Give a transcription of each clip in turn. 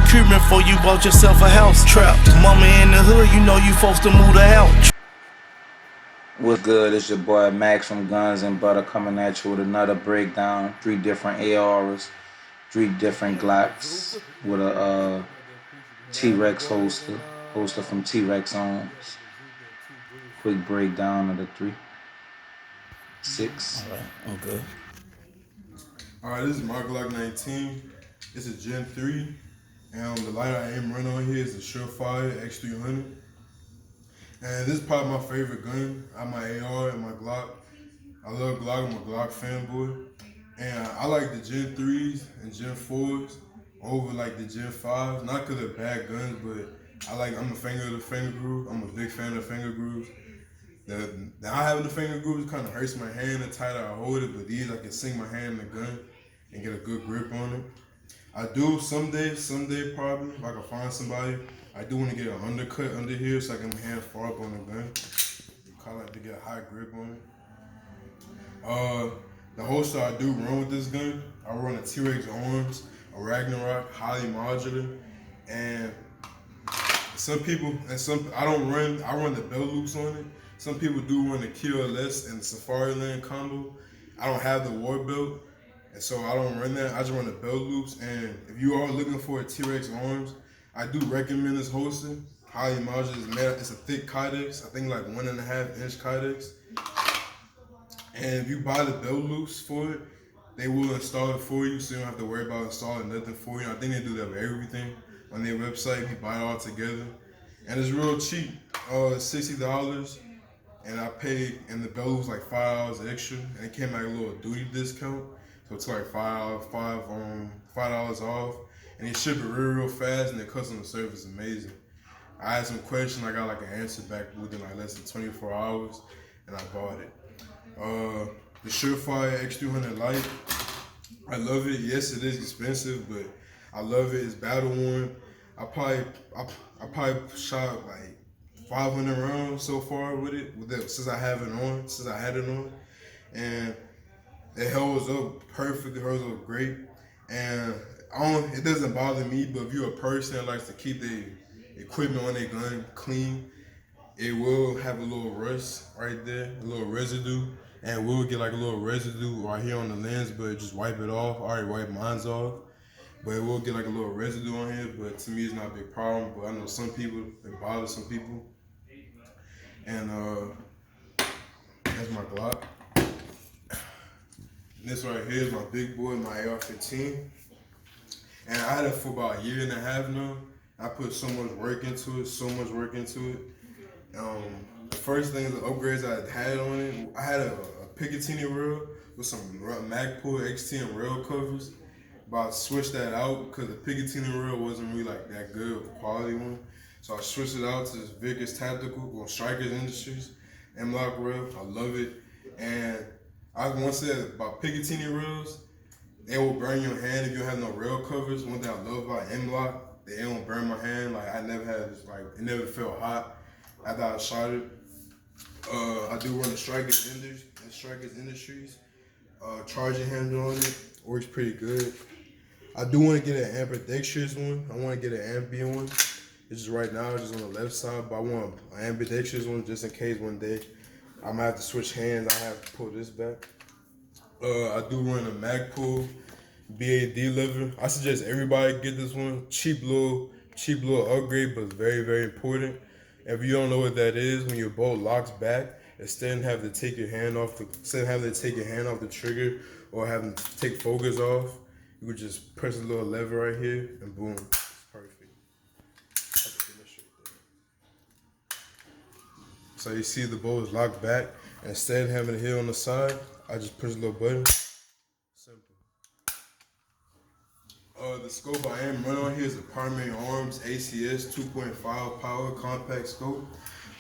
crib before you bought yourself a house. Trap, mama in the hood, you know you supposed to move the house. What's good? It's your boy Max from Guns and Butter coming at you with another breakdown. 3 different ARs, 3 different Glocks with a T.rex holster from T.rex Arms. Quick breakdown of the 3. 6. Alright, I'm good. Alright, this is my Glock 19. It's a Gen 3. And the light I aim run on here is a Surefire X300. And this is probably my favorite gun. I have my AR and my Glock. I love Glock. I'm a Glock fanboy. And I like the Gen 3s and Gen 4s over like the Gen 5s. Not because they're bad guns, but I'm a fan of the finger groove. I'm a big fan of finger grooves. Now having the finger grooves kind of hurts my hand the tighter I hold it, but these I can sink my hand in the gun and get a good grip on it. I do someday probably, if I can find somebody, I do want to get an undercut under here so I can hand far up on the gun. Kind of like to get a high grip on it. The holster I do run with this gun, I run a T.rex Arms, a Ragnarok, highly modular, and I run the belt loops on it. Some people do run the QLS and the Safari Land combo. I don't have the war belt, and so I don't run that. I just run the belt loops. And if you are looking for a T.rex Arms, I do recommend this holster. Highly modular. It's a thick kydex. I think like 1.5 inch kydex. And if you buy the belt loops for it, they will install it for you, so you don't have to worry about installing nothing for you. I think they do that with everything on their website. You buy it all together, and it's real cheap. $60. And and the belt was like $5 extra, and it came like a little duty discount, so it's like $5 off, and they ship it real fast, and the customer service is amazing. I had some questions, I got like an answer back within like less than 24 hours, and I bought it. The Surefire X300 Lite, I love it. Yes, it is expensive, but I love it. It's battle worn. I probably shot like 500 rounds so far with it, since I had it on, and it holds up perfect. It holds up great, and it doesn't bother me. But if you're a person that likes to keep their equipment on their gun clean, it will have a little rust right there, a little residue, and we'll get like a little residue right here on the lens. But just wipe it off. I already wiped mine's off. But it will get like a little residue on here, but to me it's not a big problem. But I know some people, it bothers some people. And that's my Glock. And this right here is my big boy, my AR15. And I had it for about 1.5 years now. I put so much work into it. The first thing, the upgrades I had on it, I had a Picatinny rail with some magpul XT rail covers. But I switched that out because the Picatinny rail wasn't really like that good of a quality one. So I switched it out to this Vickers Tactical or Strikers Industries mlok rail. I love it. And I want to say about Picatinny rails, they will burn your hand if you have no rail covers. One thing I love about mlok, they don't burn my hand. Like I never had this, like it never felt hot after I shot it. I do run the Strikers Industries charging handle on it. Works pretty good. I do want to get an ambidextrous one. I want to get an ambient one. It's just right now, it's just on the left side, but I want an ambidextrous one just in case one day I might have to switch hands. I have to pull this back. I do run a magpul BAD lever. I suggest everybody get this one. Cheap little upgrade, but very, very important. If you don't know what that is, when your bolt locks back, instead of having to take your hand off the trigger or having to take focus off, you could just press a little lever right here and boom, it's perfect. So you see the bolt is locked back, and instead of having it here on the side, I just push a little button. Simple. The scope I am running on here is a Primary Arms ACS 2.5 power compact scope.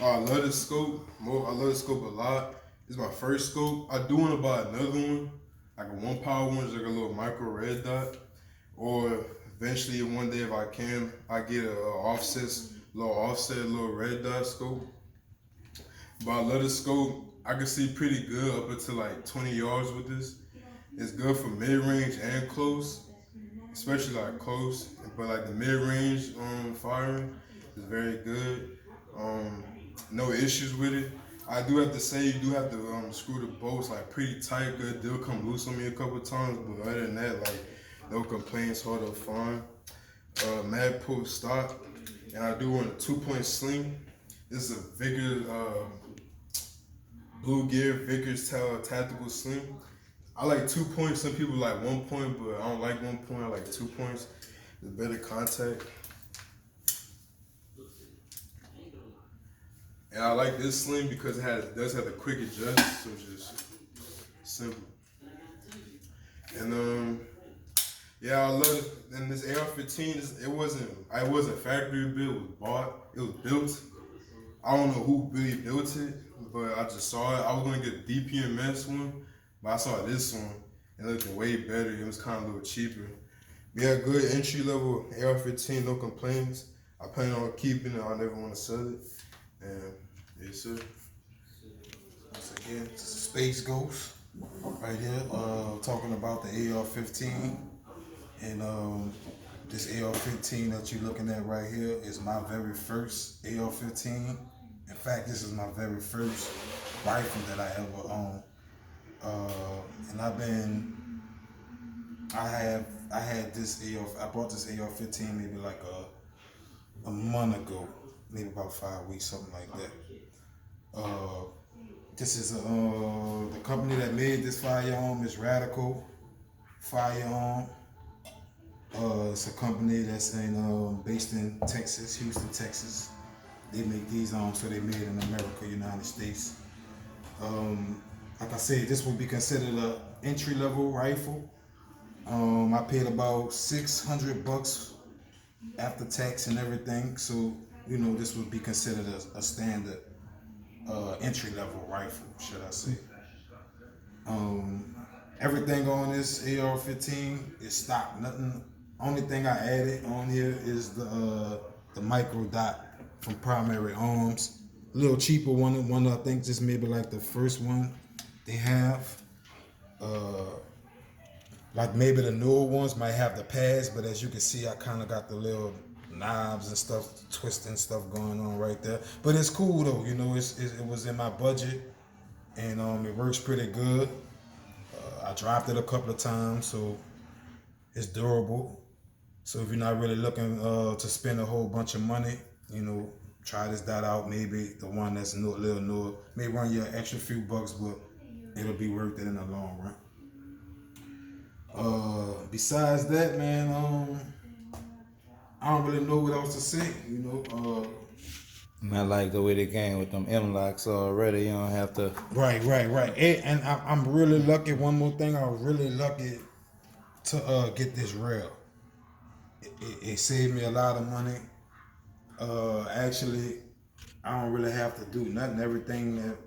I love this scope. I love this scope a lot. It's my first scope. I do want to buy another one, like a 1 power one, just like a little micro red dot. Or eventually one day if I can, I get a little red dot scope. But I love the scope. I can see pretty good up until like 20 yards with this. It's good for mid-range and close. especially like close. But like the mid range firing is very good. No issues with it. I do have to say you do have to screw the bolts like pretty tight. Good, they'll come loose on me a couple times, but other than that, like no complaints, hard or fine. Magpul stock, and I do want a 2-point sling. This is a Vickers Blue Gear Vickers tactical sling. I like 2 points. Some people like 1 point, but I don't like 1 point. I like 2 points. It's better contact. And I like this sling because it does have a quick adjust, so it's just simple. And yeah, I love it. And this AR-15, it wasn't factory built. It was bought. It was built. I don't know who really built it, but I just saw it. I was gonna get a DPMS one, but I saw this one. It looked way better. It was kind of a little cheaper. Yeah, good entry level AR-15, no complaints. I plan on keeping it. I never want to sell it. And yes, sir. Once again, this is Space Ghost right here, talking about the AR-15. And this AR-15 that you're looking at right here is my very first AR-15. In fact, this is my very first rifle that I ever owned. And I had this I bought this AR-15 maybe like a month ago, maybe about 5 weeks, something like that. This is the company that made this firearm is Radical Firearm. It's a company that's based in Texas, Houston, Texas. They make these so they made in America, United States. Like I said, this would be considered an entry-level rifle. I paid about $600 after tax and everything, so this would be considered a standard entry-level rifle, should I say. Everything on this AR-15 is stock. Nothing. Only thing I added on here is the micro dot from Primary Arms. A little cheaper one. I think just maybe like the first one they have. Like maybe the newer ones might have the pads, but as you can see, I kind of got the little knobs and stuff, twisting stuff going on right there. But it's cool though, it was in my budget, and it works pretty good. I dropped it a couple of times, so it's durable. So if you're not really looking to spend a whole bunch of money, try this dot out. Maybe the one that's a little newer may run you an extra few bucks, but it'll be worth it in the long run. Besides that, man, I don't really know what else to say. I like the way they came with them mloks already. You don't have to. Right. And I'm really lucky. One more thing, I was really lucky to get this rail. It saved me a lot of money. Actually, I don't really have to do nothing. Everything that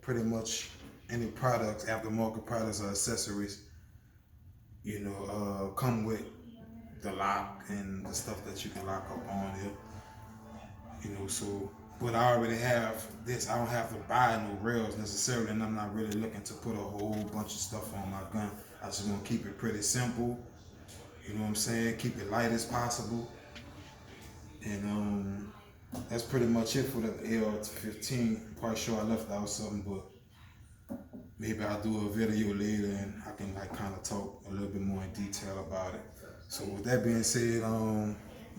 pretty much any products, aftermarket products or accessories, come with the lock and the stuff that you can lock up on here. So, but I already have this. I don't have to buy no rails necessarily, and I'm not really looking to put a whole bunch of stuff on my gun. I just want to keep it pretty simple. You know what I'm saying? Keep it light as possible. And that's pretty much it for the AR-15. Quite sure I left out something, but maybe I'll do a video later and I can kind of talk a little bit more in detail about it. So with that being said,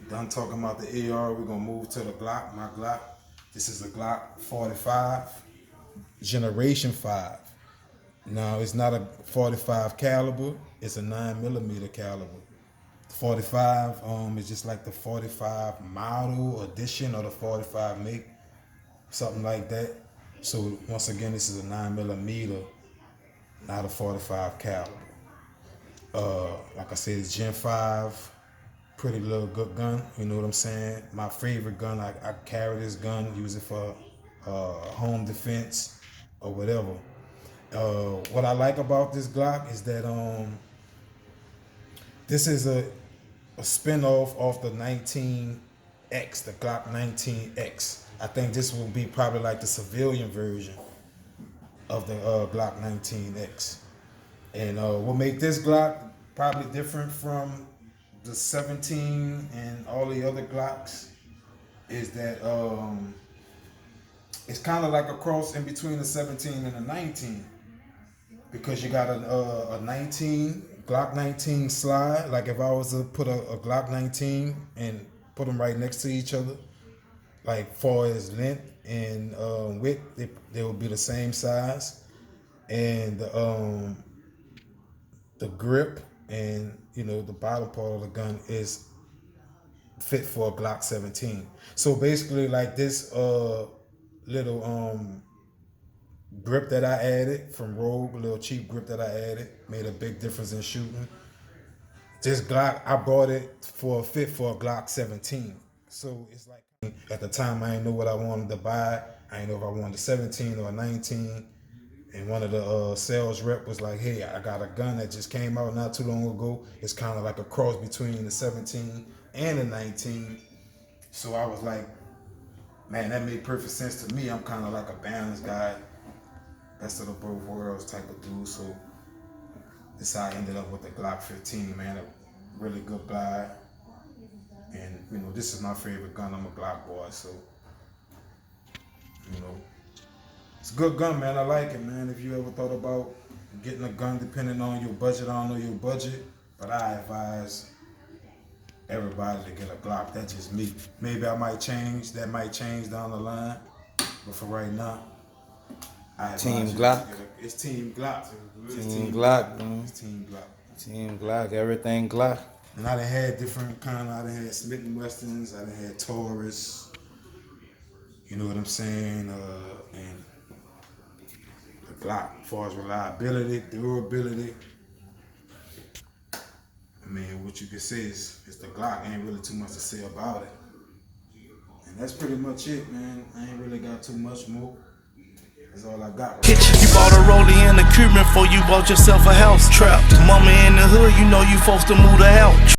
done talking about the AR, we're gonna move to the Glock, my Glock. This is a Glock 45, Generation 5. Now it's not a 45 caliber, it's a 9mm caliber. 45 is just like the 45 model edition or the 45 make, something like that. So once again, this is a 9mm, not a 45 caliber. Like I said, it's Gen 5, pretty little good gun, you know what I'm saying? My favorite gun, I carry this gun, use it for home defense or whatever. What I like about this Glock is that this is a spin-off of the 19X, the Glock 19X. I think this will be probably like the civilian version of the Glock 19X. And what make this Glock probably different from the 17 and all the other Glocks is that it's kind of like a cross in between the 17 and the 19, because you got a 19 Glock 19 slide. Like if I was to put a Glock 19 and put them right next to each other, like far as length and width, they will be the same size, and the grip and the bottom part of the gun is fit for a Glock 17. So basically, like this little grip that I added from Rogue, a little cheap grip that I added, made a big difference in shooting. This Glock, I bought it for a fit for a Glock 17. So it's like, at the time I didn't know what I wanted to buy. I didn't know if I wanted a 17 or a 19. And one of the sales rep was like, hey, I got a gun that just came out not too long ago. It's kind of like a cross between the 17 and the 19. So I was like, man, that made perfect sense to me. I'm kind of like a balanced guy, best of the both worlds type of dude. So this how I ended up with the Glock 15, man. A really good buy. And this is my favorite gun. I'm a Glock boy, so it's a good gun, man. I like it, man. If you ever thought about getting a gun, depending on your budget, I don't know your budget, but I advise everybody to get a Glock. That's just me. Maybe I might change. That might change down the line, but for right now, I advise Team you to Glock. It's Team Glock. Team Glock, man. It's Team Glock. Team Glock, everything Glock. And I done had different kind. I done had Smith & Wessons. I done had Taurus. You know what I'm saying? And the Glock, as far as reliability, durability. I mean, what you can say is it's the Glock. Ain't really too much to say about it. And that's pretty much it, man. I ain't really got too much more. That's all I got. Right? You bought a rollie and a Cuban before you bought yourself a house trap. Mama in the hood, you know you supposed to move the house.